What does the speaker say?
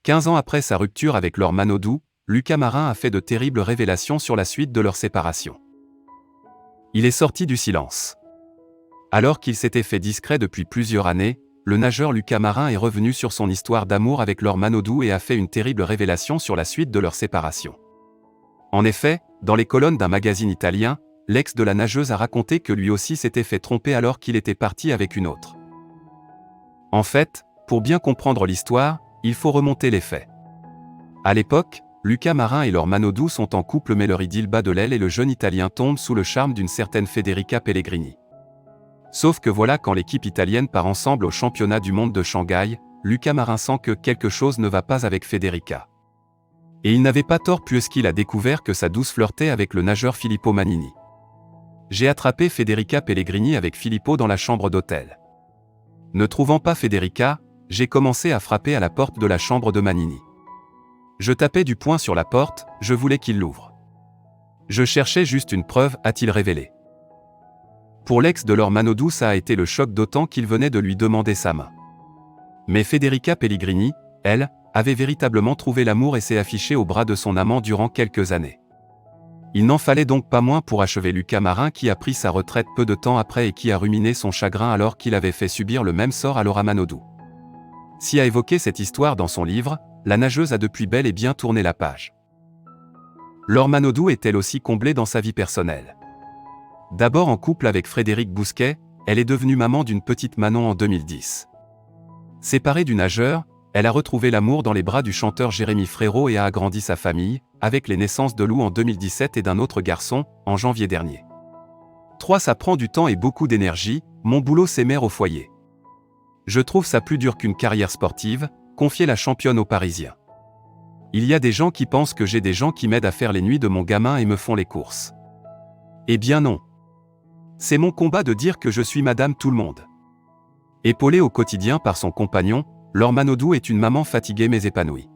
15 ans après sa rupture avec Laure Manodou, Lucas Marin a fait de terribles révélations sur la suite de leur séparation. Il est sorti du silence. Alors qu'il s'était fait discret depuis plusieurs années, le nageur Lucas Marin est revenu sur son histoire d'amour avec Laure Manodou et a fait une terrible révélation sur la suite de leur séparation. En effet, dans les colonnes d'un magazine italien, l'ex de la nageuse a raconté que lui aussi s'était fait tromper alors qu'il était parti avec une autre. En fait, pour bien comprendre l'histoire, il faut remonter les faits. À l'époque, Lucas Marin et Laure Manodou sont en couple mais leur idylle bat de l'aile et le jeune Italien tombe sous le charme d'une certaine Federica Pellegrini. Sauf que voilà quand l'équipe italienne part ensemble au championnat du monde de Shanghai, Lucas Marin sent que quelque chose ne va pas avec Federica. Et il n'avait pas tort puisqu'il a découvert que sa douce flirtait avec le nageur Filippo Manini. J'ai attrapé Federica Pellegrini avec Filippo dans la chambre d'hôtel. Ne trouvant pas Federica, j'ai commencé à frapper à la porte de la chambre de Manini. Je tapais du poing sur la porte, je voulais qu'il l'ouvre. Je cherchais juste une preuve, a-t-il révélé. Pour l'ex de Laure Manodou, ça a été le choc d'autant qu'il venait de lui demander sa main. Mais Federica Pellegrini, elle, avait véritablement trouvé l'amour et s'est affichée au bras de son amant durant quelques années. Il n'en fallait donc pas moins pour achever Lucas Marin qui a pris sa retraite peu de temps après et qui a ruminé son chagrin alors qu'il avait fait subir le même sort à Laure Manodou. Si a évoqué cette histoire dans son livre, la nageuse a depuis bel et bien tourné la page. Laure Manodou est elle aussi comblée dans sa vie personnelle. D'abord en couple avec Frédéric Bousquet, elle est devenue maman d'une petite Manon en 2010. Séparée du nageur, elle a retrouvé l'amour dans les bras du chanteur Jérémy Frérot et a agrandi sa famille, avec les naissances de Lou en 2017 et d'un autre garçon, en janvier dernier. 3. Ça prend du temps et beaucoup d'énergie, mon boulot c'est mère au foyer. Je trouve ça plus dur qu'une carrière sportive, confiait la championne aux Parisiens. Il y a des gens qui pensent que j'ai des gens qui m'aident à faire les nuits de mon gamin et me font les courses. Eh bien non. C'est mon combat de dire que je suis madame tout le monde. Épaulée au quotidien par son compagnon, Laure Manodou est une maman fatiguée mais épanouie.